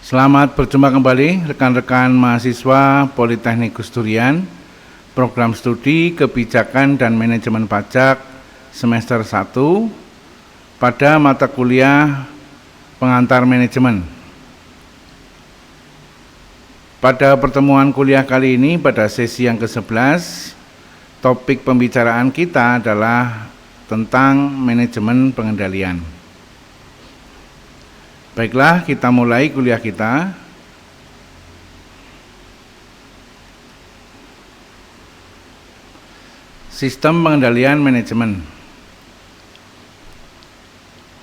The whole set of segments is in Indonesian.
Selamat berjumpa kembali rekan-rekan mahasiswa Politeknik Gus Durian, program studi Kebijakan dan Manajemen Pajak semester 1 pada mata kuliah Pengantar Manajemen. Pada pertemuan kuliah kali ini pada sesi yang ke-11, topik pembicaraan kita adalah tentang manajemen pengendalian. Baiklah, kita mulai kuliah kita. Sistem pengendalian manajemen.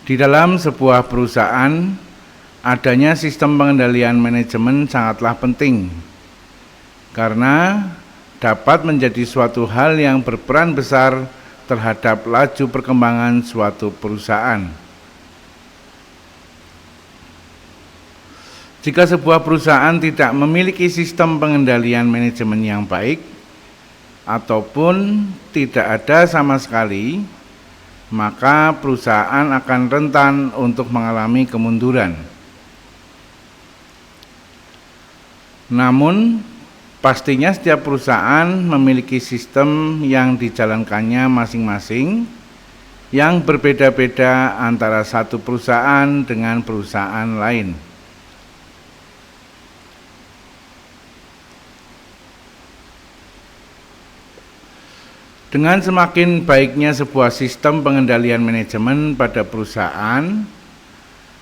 Di dalam sebuah perusahaan, adanya sistem pengendalian manajemen sangatlah penting, karena dapat menjadi suatu hal yang berperan besar terhadap laju perkembangan suatu perusahaan. Jika sebuah perusahaan tidak memiliki sistem pengendalian manajemen yang baik, ataupun tidak ada sama sekali, maka perusahaan akan rentan untuk mengalami kemunduran. Namun, pastinya setiap perusahaan memiliki sistem yang dijalankannya masing-masing, yang berbeda-beda antara satu perusahaan dengan perusahaan lain. Dengan semakin baiknya sebuah sistem pengendalian manajemen pada perusahaan,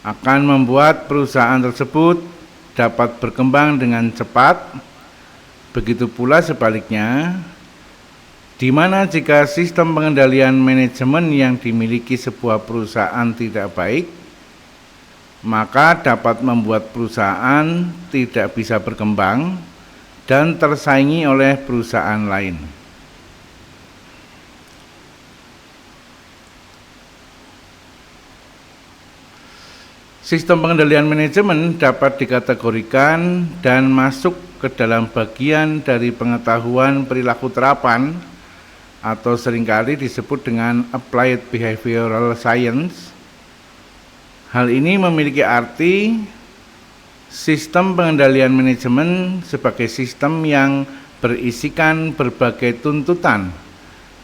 akan membuat perusahaan tersebut dapat berkembang dengan cepat. Begitu pula sebaliknya, di mana jika sistem pengendalian manajemen yang dimiliki sebuah perusahaan tidak baik, maka dapat membuat perusahaan tidak bisa berkembang dan tersaingi oleh perusahaan lain. Sistem pengendalian manajemen dapat dikategorikan dan masuk ke dalam bagian dari pengetahuan perilaku terapan atau seringkali disebut dengan Applied Behavioral Science. Hal ini memiliki arti sistem pengendalian manajemen sebagai sistem yang berisikan berbagai tuntutan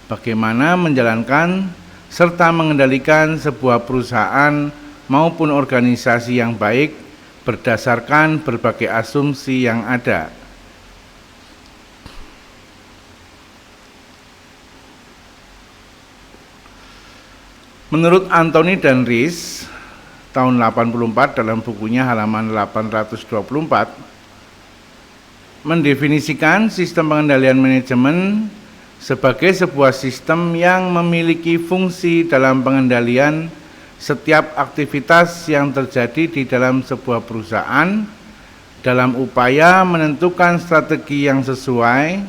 bagaimana menjalankan serta mengendalikan sebuah perusahaan maupun organisasi yang baik berdasarkan berbagai asumsi yang ada. Menurut Anthony dan Rees tahun 84 dalam bukunya halaman 824 mendefinisikan sistem pengendalian manajemen sebagai sebuah sistem yang memiliki fungsi dalam pengendalian setiap aktivitas yang terjadi di dalam sebuah perusahaan dalam upaya menentukan strategi yang sesuai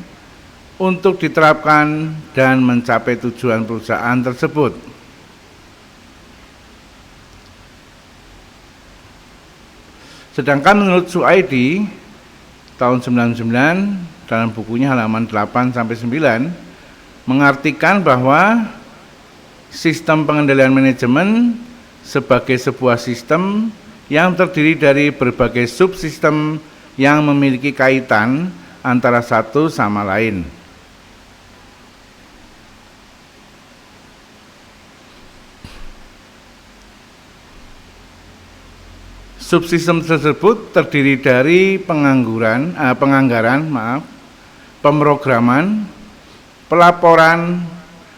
untuk diterapkan dan mencapai tujuan perusahaan tersebut. Sedangkan menurut Suaidi tahun 99 dalam bukunya halaman 8-9 mengartikan bahwa sistem pengendalian manajemen sebagai sebuah sistem yang terdiri dari berbagai subsistem yang memiliki kaitan antara satu sama lain. Subsistem tersebut terdiri dari penganggaran, pemrograman, pelaporan,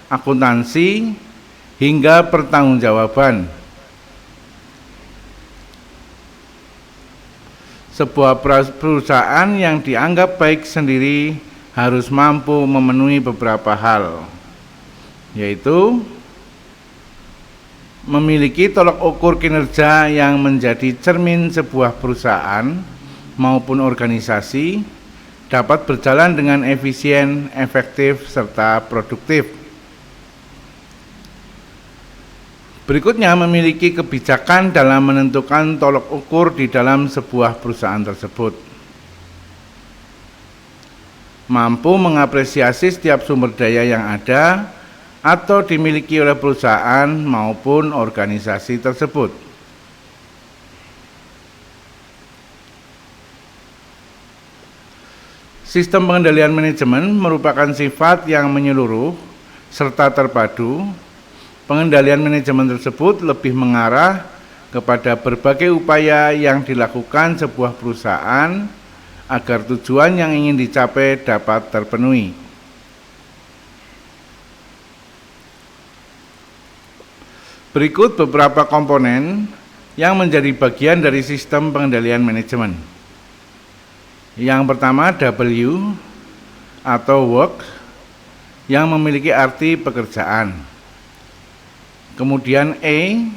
akuntansi, hingga pertanggungjawaban. Sebuah perusahaan yang dianggap baik sendiri harus mampu memenuhi beberapa hal, yaitu memiliki tolok ukur kinerja yang menjadi cermin sebuah perusahaan maupun organisasi dapat berjalan dengan efisien, efektif, serta produktif. Berikutnya, memiliki kebijakan dalam menentukan tolok ukur di dalam sebuah perusahaan tersebut. Mampu mengapresiasi setiap sumber daya yang ada atau dimiliki oleh perusahaan maupun organisasi tersebut. Sistem pengendalian manajemen merupakan sifat yang menyeluruh serta terpadu. Pengendalian manajemen tersebut lebih mengarah kepada berbagai upaya yang dilakukan sebuah perusahaan agar tujuan yang ingin dicapai dapat terpenuhi. Berikut beberapa komponen yang menjadi bagian dari sistem pengendalian manajemen. Yang pertama, W atau work yang memiliki arti pekerjaan. Kemudian E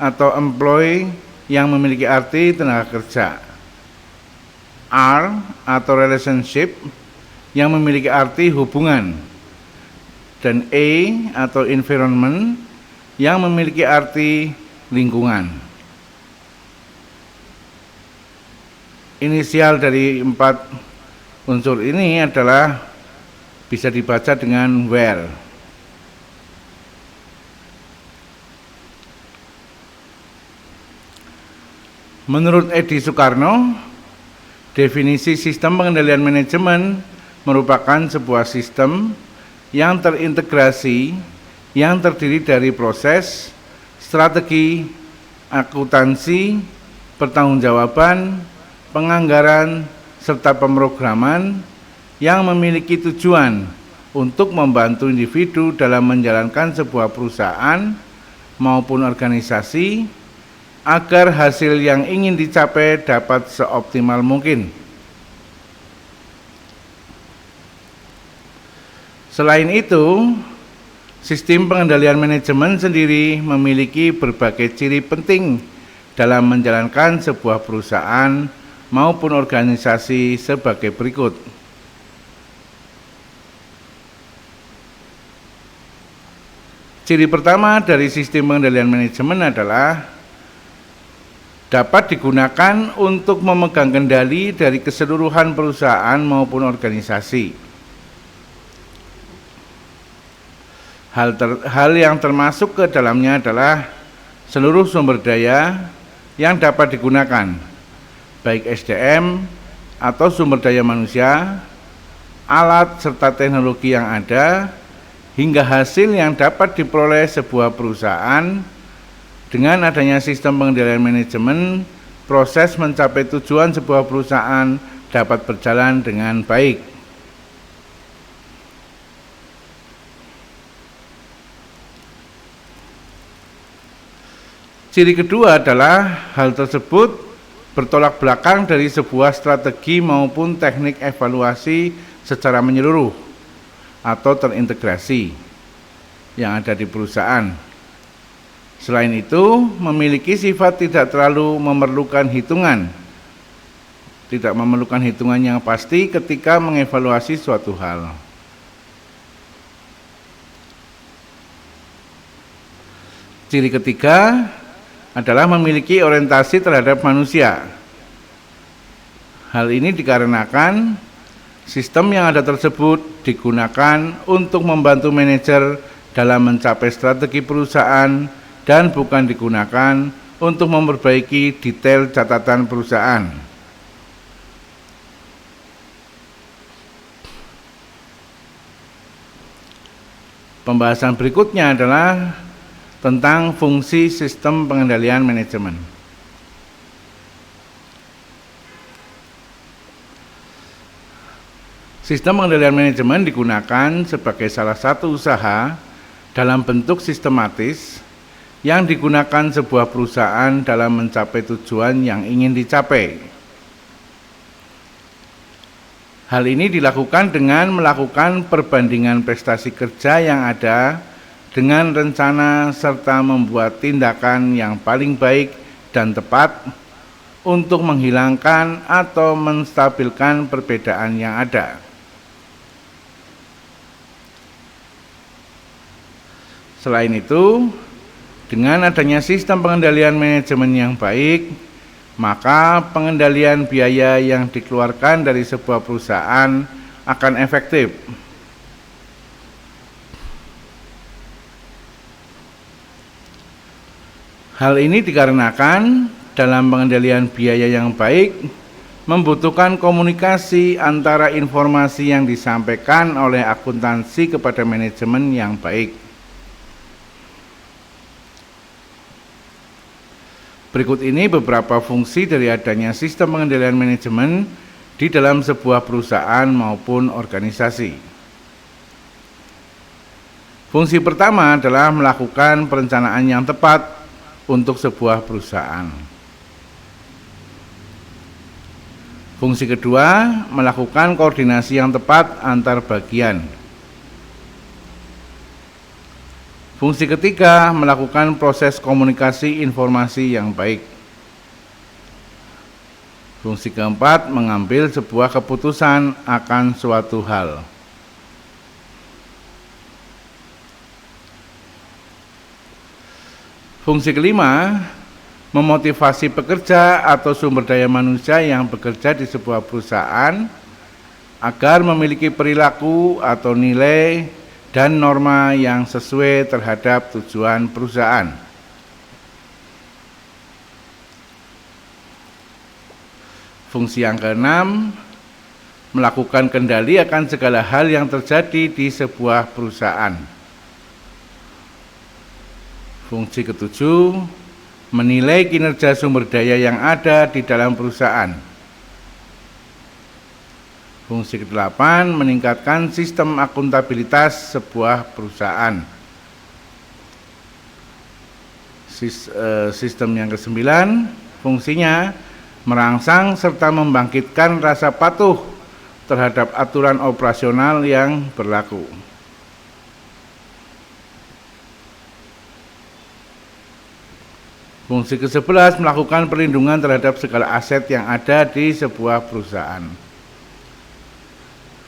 atau employee yang memiliki arti tenaga kerja. R atau relationship yang memiliki arti hubungan. Dan E atau environment yang memiliki arti lingkungan. Inisial dari 4 unsur ini adalah bisa dibaca dengan where. Menurut Edi Soekarno, definisi sistem pengendalian manajemen merupakan sebuah sistem yang terintegrasi yang terdiri dari proses, strategi, akuntansi, pertanggungjawaban, penganggaran, serta pemrograman yang memiliki tujuan untuk membantu individu dalam menjalankan sebuah perusahaan maupun organisasi agar hasil yang ingin dicapai dapat seoptimal mungkin. Selain itu, sistem pengendalian manajemen sendiri memiliki berbagai ciri penting dalam menjalankan sebuah perusahaan maupun organisasi sebagai berikut. Ciri pertama dari sistem pengendalian manajemen adalah dapat digunakan untuk memegang kendali dari keseluruhan perusahaan maupun organisasi. Hal yang termasuk ke dalamnya adalah seluruh sumber daya yang dapat digunakan, baik SDM atau sumber daya manusia, alat serta teknologi yang ada, hingga hasil yang dapat diperoleh sebuah perusahaan. Dengan adanya sistem pengendalian manajemen, proses mencapai tujuan sebuah perusahaan dapat berjalan dengan baik. Ciri kedua adalah hal tersebut bertolak belakang dari sebuah strategi maupun teknik evaluasi secara menyeluruh atau terintegrasi yang ada di perusahaan. Selain itu, memiliki sifat tidak terlalu memerlukan hitungan, tidak memerlukan hitungan yang pasti ketika mengevaluasi suatu hal. Ciri ketiga adalah memiliki orientasi terhadap manusia. Hal ini dikarenakan sistem yang ada tersebut digunakan untuk membantu manajer dalam mencapai strategi perusahaan dan bukan digunakan untuk memperbaiki detail catatan perusahaan. Pembahasan berikutnya adalah tentang fungsi sistem pengendalian manajemen. Sistem pengendalian manajemen digunakan sebagai salah satu usaha dalam bentuk sistematis yang digunakan sebuah perusahaan dalam mencapai tujuan yang ingin dicapai. Hal ini dilakukan dengan melakukan perbandingan prestasi kerja yang ada dengan rencana serta membuat tindakan yang paling baik dan tepat untuk menghilangkan atau menstabilkan perbedaan yang ada. Selain itu, dengan adanya sistem pengendalian manajemen yang baik, maka pengendalian biaya yang dikeluarkan dari sebuah perusahaan akan efektif. Hal ini dikarenakan dalam pengendalian biaya yang baik, membutuhkan komunikasi antara informasi yang disampaikan oleh akuntansi kepada manajemen yang baik. Berikut ini beberapa fungsi dari adanya sistem pengendalian manajemen di dalam sebuah perusahaan maupun organisasi. Fungsi pertama adalah melakukan perencanaan yang tepat untuk sebuah perusahaan. Fungsi kedua, melakukan koordinasi yang tepat antar bagian. Fungsi ketiga, melakukan proses komunikasi informasi yang baik. Fungsi keempat, mengambil sebuah keputusan akan suatu hal. Fungsi kelima, memotivasi pekerja atau sumber daya manusia yang bekerja di sebuah perusahaan agar memiliki perilaku atau nilai dan norma yang sesuai terhadap tujuan perusahaan. Fungsi yang keenam, melakukan kendali akan segala hal yang terjadi di sebuah perusahaan. Fungsi ketujuh, menilai kinerja sumber daya yang ada di dalam perusahaan. Fungsi kedelapan, meningkatkan sistem akuntabilitas sebuah perusahaan. Sistem yang kesembilan, fungsinya merangsang serta membangkitkan rasa patuh terhadap aturan operasional yang berlaku. Fungsi ke-11, melakukan perlindungan terhadap segala aset yang ada di sebuah perusahaan.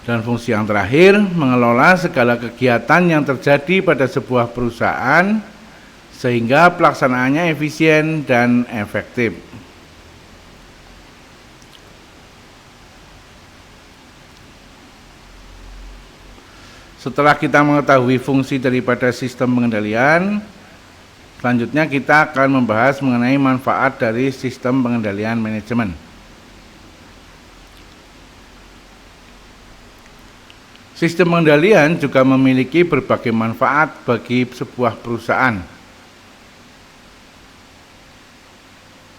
Dan fungsi yang terakhir, mengelola segala kegiatan yang terjadi pada sebuah perusahaan sehingga pelaksanaannya efisien dan efektif. Setelah kita mengetahui fungsi daripada sistem pengendalian, selanjutnya kita akan membahas mengenai manfaat dari sistem pengendalian manajemen. Sistem pengendalian juga memiliki berbagai manfaat bagi sebuah perusahaan.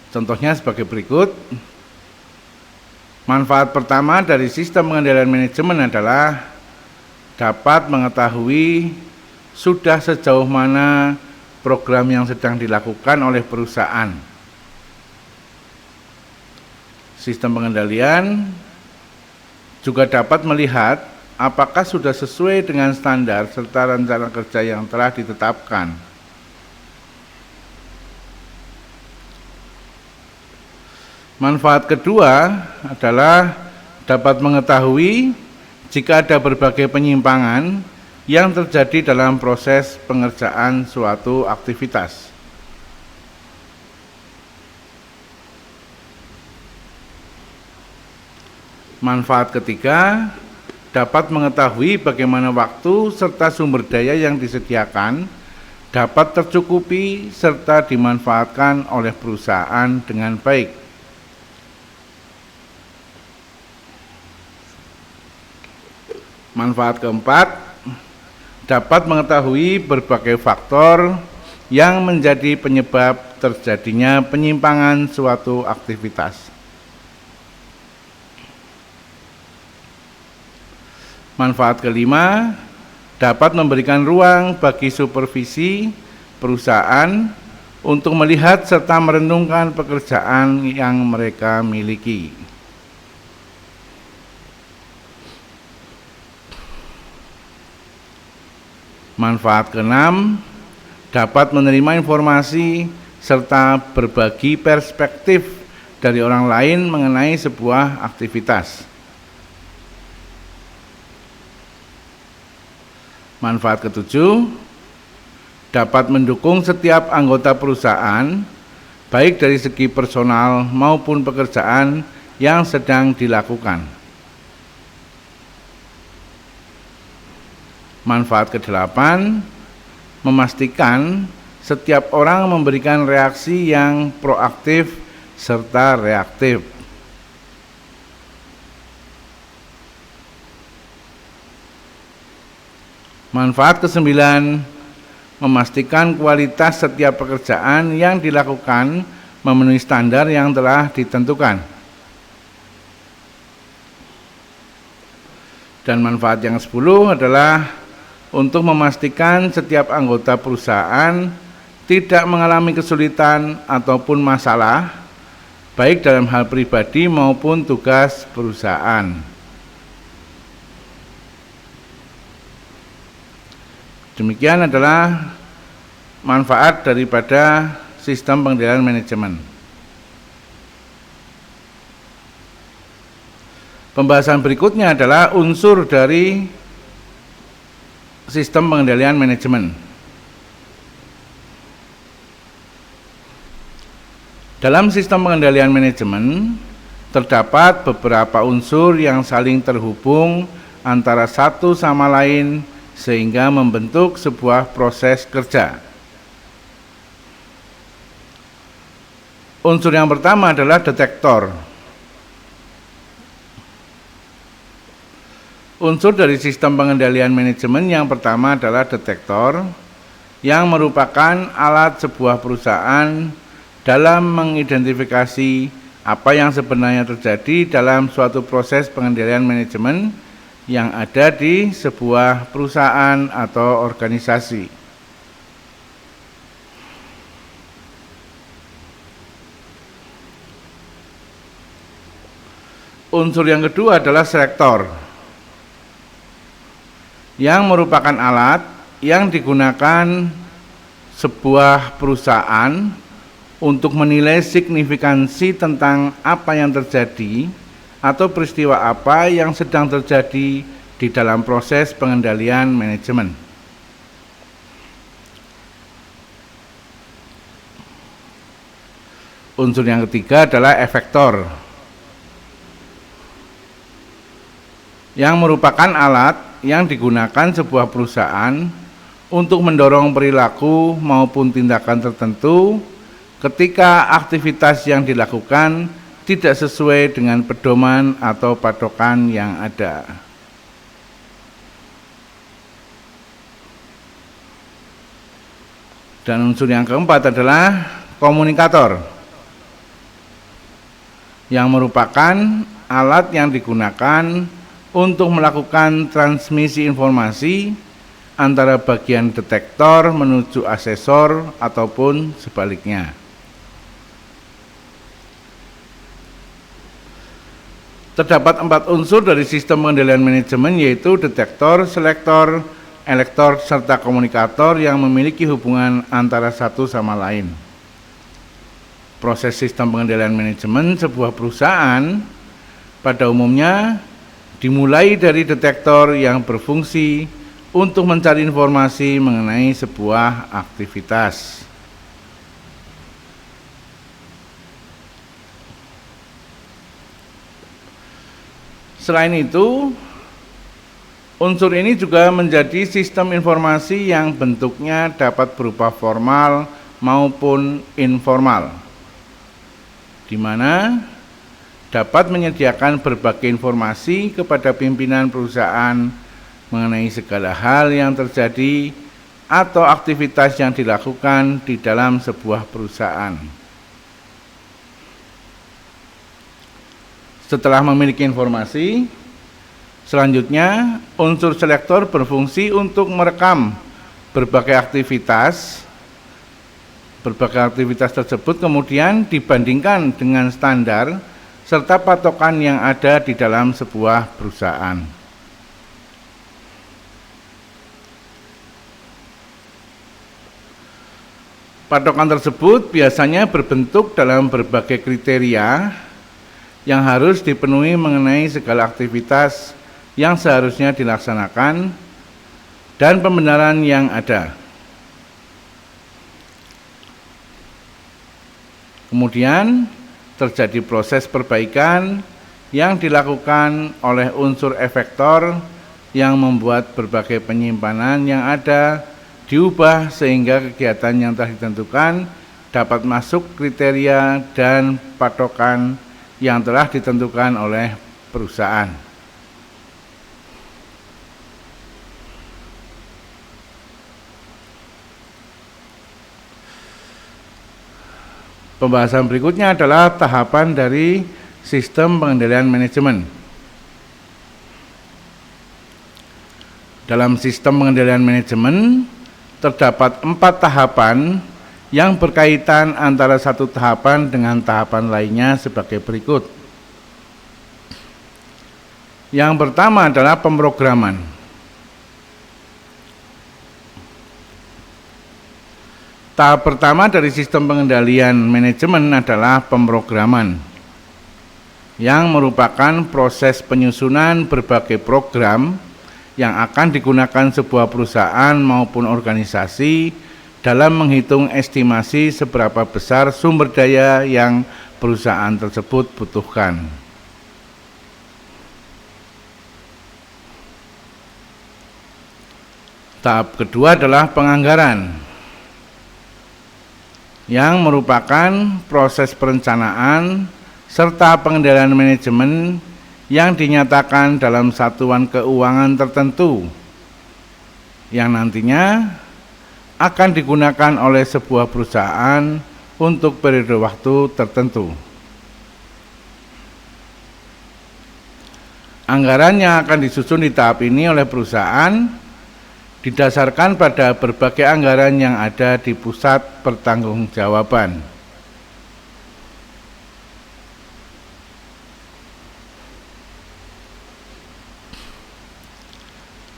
Contohnya sebagai berikut. Manfaat pertama dari sistem pengendalian manajemen adalah dapat mengetahui sudah sejauh mana program yang sedang dilakukan oleh perusahaan. Sistem pengendalian juga dapat melihat apakah sudah sesuai dengan standar serta rencana kerja yang telah ditetapkan. Manfaat kedua adalah dapat mengetahui jika ada berbagai penyimpangan yang terjadi dalam proses pengerjaan suatu aktivitas. Manfaat ketiga, dapat mengetahui bagaimana waktu serta sumber daya yang disediakan dapat tercukupi serta dimanfaatkan oleh perusahaan dengan baik. Manfaat keempat, dapat mengetahui berbagai faktor yang menjadi penyebab terjadinya penyimpangan suatu aktivitas. Manfaat kelima, dapat memberikan ruang bagi supervisi perusahaan untuk melihat serta merenungkan pekerjaan yang mereka miliki. Manfaat keenam, dapat menerima informasi serta berbagi perspektif dari orang lain mengenai sebuah aktivitas. Manfaat ketujuh, dapat mendukung setiap anggota perusahaan, baik dari segi personal maupun pekerjaan yang sedang dilakukan. Manfaat kedelapan, memastikan setiap orang memberikan reaksi yang proaktif serta reaktif. Manfaat kesembilan, memastikan kualitas setiap pekerjaan yang dilakukan memenuhi standar yang telah ditentukan. Dan manfaat yang 10 adalah untuk memastikan setiap anggota perusahaan tidak mengalami kesulitan ataupun masalah, baik dalam hal pribadi maupun tugas perusahaan. Demikian adalah manfaat daripada sistem pengendalian manajemen. Pembahasan berikutnya adalah unsur dari sistem pengendalian manajemen. Dalam sistem pengendalian manajemen terdapat beberapa unsur yang saling terhubung antara satu sama lain sehingga membentuk sebuah proses kerja. Unsur yang pertama adalah detektor. Unsur dari sistem pengendalian manajemen yang pertama adalah detektor, yang merupakan alat sebuah perusahaan dalam mengidentifikasi apa yang sebenarnya terjadi dalam suatu proses pengendalian manajemen yang ada di sebuah perusahaan atau organisasi. Unsur yang kedua adalah selektor, yang merupakan alat yang digunakan sebuah perusahaan untuk menilai signifikansi tentang apa yang terjadi atau peristiwa apa yang sedang terjadi di dalam proses pengendalian manajemen. Unsur yang ketiga adalah efektor, yang merupakan alat yang digunakan sebuah perusahaan untuk mendorong perilaku maupun tindakan tertentu ketika aktivitas yang dilakukan tidak sesuai dengan pedoman atau patokan yang ada. Dan unsur yang keempat adalah komunikator, yang merupakan alat yang digunakan untuk melakukan transmisi informasi antara bagian detektor menuju asesor ataupun sebaliknya. Terdapat 4 unsur dari sistem pengendalian manajemen, yaitu detektor, selektor, elektor, serta komunikator yang memiliki hubungan antara satu sama lain. Proses sistem pengendalian manajemen sebuah perusahaan pada umumnya dimulai dari detektor yang berfungsi untuk mencari informasi mengenai sebuah aktivitas. Selain itu, unsur ini juga menjadi sistem informasi yang bentuknya dapat berupa formal maupun informal, di mana dapat menyediakan berbagai informasi kepada pimpinan perusahaan mengenai segala hal yang terjadi atau aktivitas yang dilakukan di dalam sebuah perusahaan. Setelah memiliki informasi, selanjutnya unsur selektor berfungsi untuk merekam berbagai aktivitas. Berbagai aktivitas tersebut kemudian dibandingkan dengan standar serta patokan yang ada di dalam sebuah perusahaan. Patokan tersebut biasanya berbentuk dalam berbagai kriteria yang harus dipenuhi mengenai segala aktivitas yang seharusnya dilaksanakan dan pembenaran yang ada. Kemudian terjadi proses perbaikan yang dilakukan oleh unsur efektor yang membuat berbagai penyimpanan yang ada diubah sehingga kegiatan yang telah ditentukan dapat masuk kriteria dan patokan yang telah ditentukan oleh perusahaan. Pembahasan berikutnya adalah tahapan dari sistem pengendalian manajemen. Dalam sistem pengendalian manajemen terdapat 4 tahapan yang berkaitan antara satu tahapan dengan tahapan lainnya sebagai berikut. Yang pertama adalah pemrograman. Tahap pertama dari sistem pengendalian manajemen adalah pemrograman, yang merupakan proses penyusunan berbagai program yang akan digunakan sebuah perusahaan maupun organisasi dalam menghitung estimasi seberapa besar sumber daya yang perusahaan tersebut butuhkan. Tahap kedua adalah penganggaran, yang merupakan proses perencanaan serta pengendalian manajemen yang dinyatakan dalam satuan keuangan tertentu yang nantinya akan digunakan oleh sebuah perusahaan untuk periode waktu tertentu. Anggaran yang akan disusun di tahap ini oleh perusahaan didasarkan pada berbagai anggaran yang ada di pusat pertanggungjawaban.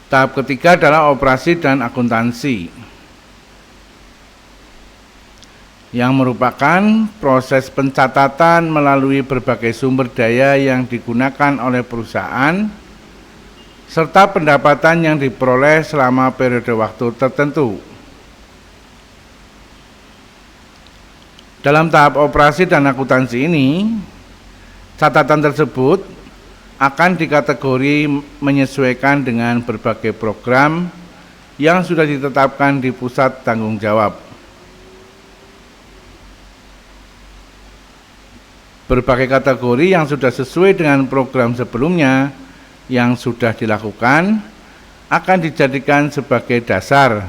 Tahap ketiga adalah operasi dan akuntansi, yang merupakan proses pencatatan melalui berbagai sumber daya yang digunakan oleh perusahaan serta pendapatan yang diperoleh selama periode waktu tertentu. Dalam tahap operasi dan akuntansi ini, catatan tersebut akan dikategori menyesuaikan dengan berbagai program yang sudah ditetapkan di pusat tanggung jawab. Berbagai kategori yang sudah sesuai dengan program sebelumnya yang sudah dilakukan akan dijadikan sebagai dasar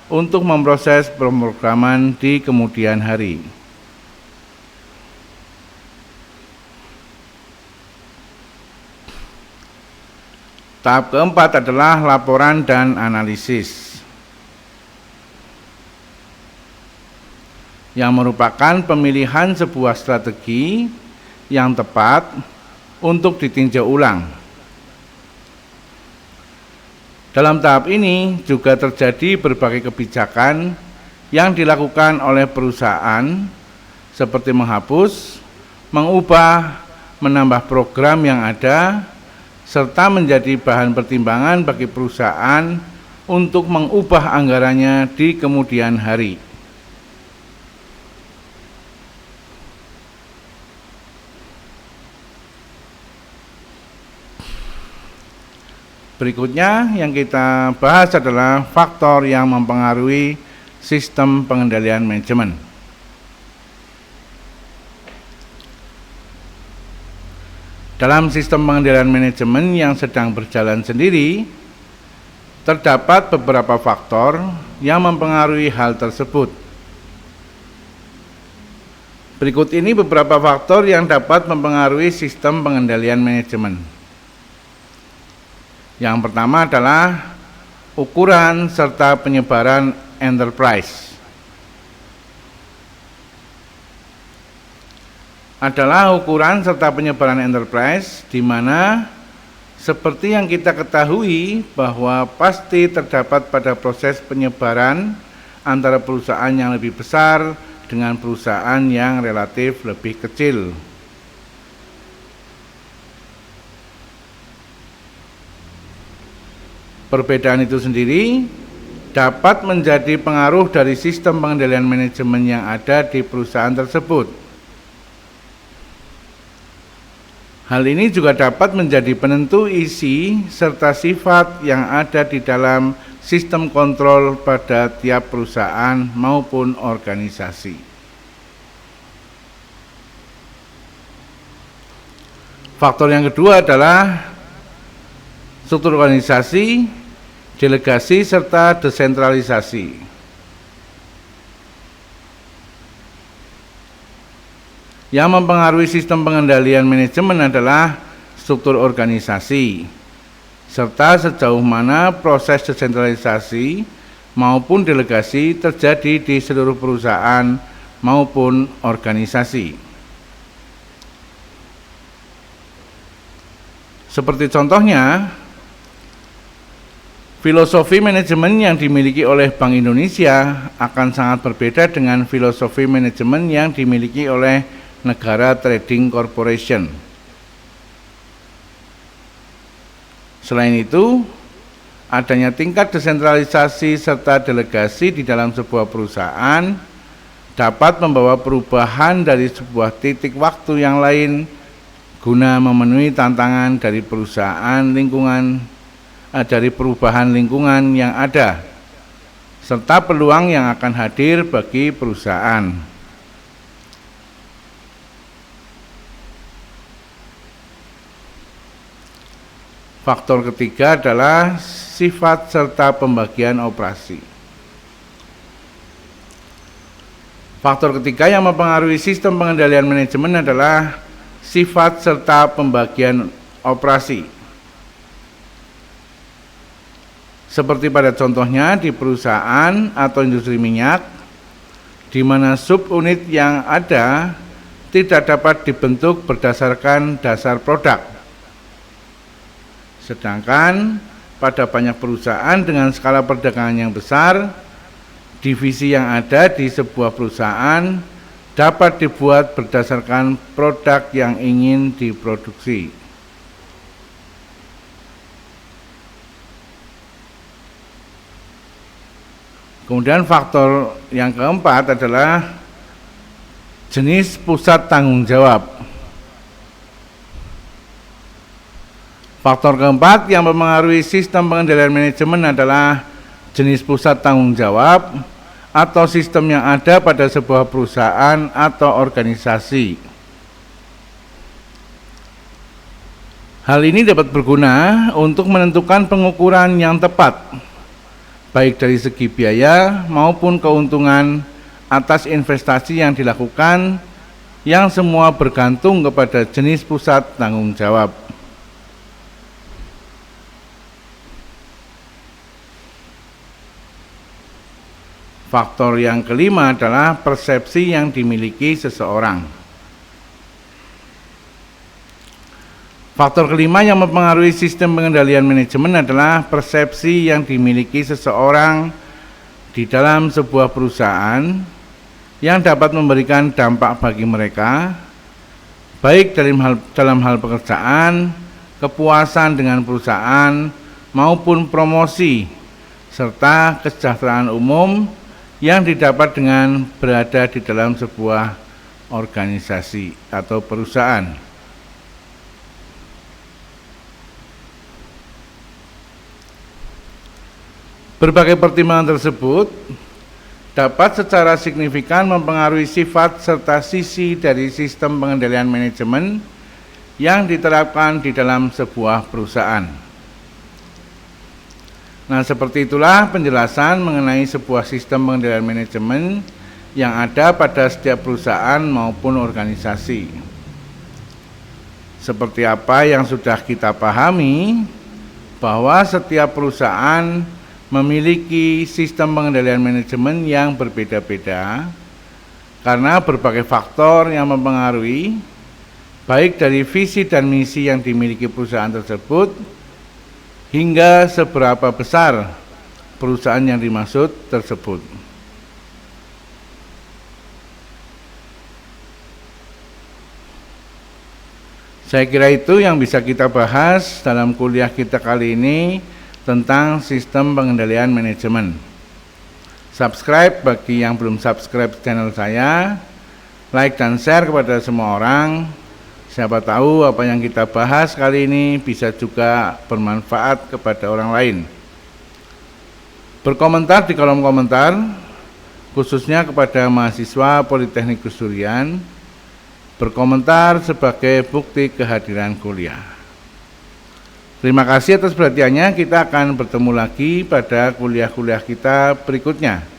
untuk memproses pemrograman di kemudian hari. Tahap keempat adalah laporan dan analisis, yang merupakan pemilihan sebuah strategi yang tepat untuk ditinjau ulang. Dalam tahap ini juga terjadi berbagai kebijakan yang dilakukan oleh perusahaan seperti menghapus, mengubah, menambah program yang ada, serta menjadi bahan pertimbangan bagi perusahaan untuk mengubah anggarannya di kemudian hari. Berikutnya yang kita bahas adalah faktor yang mempengaruhi sistem pengendalian manajemen. Dalam sistem pengendalian manajemen yang sedang berjalan sendiri, terdapat beberapa faktor yang mempengaruhi hal tersebut. Berikut ini beberapa faktor yang dapat mempengaruhi sistem pengendalian manajemen. Yang pertama adalah ukuran serta penyebaran enterprise. Adalah ukuran serta penyebaran enterprise di mana seperti yang kita ketahui bahwa pasti terdapat pada proses penyebaran antara perusahaan yang lebih besar dengan perusahaan yang relatif lebih kecil. Perbedaan itu sendiri dapat menjadi pengaruh dari sistem pengendalian manajemen yang ada di perusahaan tersebut. Hal ini juga dapat menjadi penentu isi serta sifat yang ada di dalam sistem kontrol pada tiap perusahaan maupun organisasi. Faktor yang kedua adalah struktur organisasi, delegasi, serta desentralisasi. Yang mempengaruhi sistem pengendalian manajemen adalah struktur organisasi, serta sejauh mana proses desentralisasi maupun delegasi terjadi di seluruh perusahaan maupun organisasi. Seperti contohnya, filosofi manajemen yang dimiliki oleh Bank Indonesia akan sangat berbeda dengan filosofi manajemen yang dimiliki oleh negara trading corporation. Selain itu, adanya tingkat desentralisasi serta delegasi di dalam sebuah perusahaan dapat membawa perubahan dari sebuah titik waktu yang lain guna memenuhi tantangan dari perubahan lingkungan yang ada serta peluang yang akan hadir bagi perusahaan. Faktor ketiga adalah sifat serta pembagian operasi. Faktor ketiga yang mempengaruhi sistem pengendalian manajemen adalah sifat serta pembagian operasi. Seperti pada contohnya di perusahaan atau industri minyak, di mana subunit yang ada tidak dapat dibentuk berdasarkan dasar produk. Sedangkan pada banyak perusahaan dengan skala perdagangan yang besar, divisi yang ada di sebuah perusahaan dapat dibuat berdasarkan produk yang ingin diproduksi. Kemudian faktor yang keempat adalah jenis pusat tanggung jawab. Faktor keempat yang mempengaruhi sistem pengendalian manajemen adalah jenis pusat tanggung jawab atau sistem yang ada pada sebuah perusahaan atau organisasi. Hal ini dapat berguna untuk menentukan pengukuran yang tepat, baik dari segi biaya maupun keuntungan atas investasi yang dilakukan, yang semua bergantung kepada jenis pusat tanggung jawab. Faktor yang kelima adalah persepsi yang dimiliki seseorang. Faktor kelima yang mempengaruhi sistem pengendalian manajemen adalah persepsi yang dimiliki seseorang di dalam sebuah perusahaan yang dapat memberikan dampak bagi mereka, baik dalam hal pekerjaan, kepuasan dengan perusahaan, maupun promosi, serta kesejahteraan umum yang didapat dengan berada di dalam sebuah organisasi atau perusahaan. Berbagai pertimbangan tersebut dapat secara signifikan mempengaruhi sifat serta sisi dari sistem pengendalian manajemen yang diterapkan di dalam sebuah perusahaan. Nah, seperti itulah penjelasan mengenai sebuah sistem pengendalian manajemen yang ada pada setiap perusahaan maupun organisasi. Seperti apa yang sudah kita pahami, bahwa setiap perusahaan memiliki sistem pengendalian manajemen yang berbeda-beda karena berbagai faktor yang mempengaruhi, baik dari visi dan misi yang dimiliki perusahaan tersebut, hingga seberapa besar perusahaan yang dimaksud tersebut. Saya kira itu yang bisa kita bahas dalam kuliah kita kali ini tentang sistem pengendalian manajemen. Subscribe bagi yang belum subscribe channel saya, like dan share kepada semua orang. Siapa tahu apa yang kita bahas kali ini bisa juga bermanfaat kepada orang lain. Berkomentar di kolom komentar, khususnya kepada mahasiswa Politeknik Gus Durian, berkomentar sebagai bukti kehadiran kuliah. Terima kasih atas perhatiannya. Kita akan bertemu lagi pada kuliah-kuliah kita berikutnya.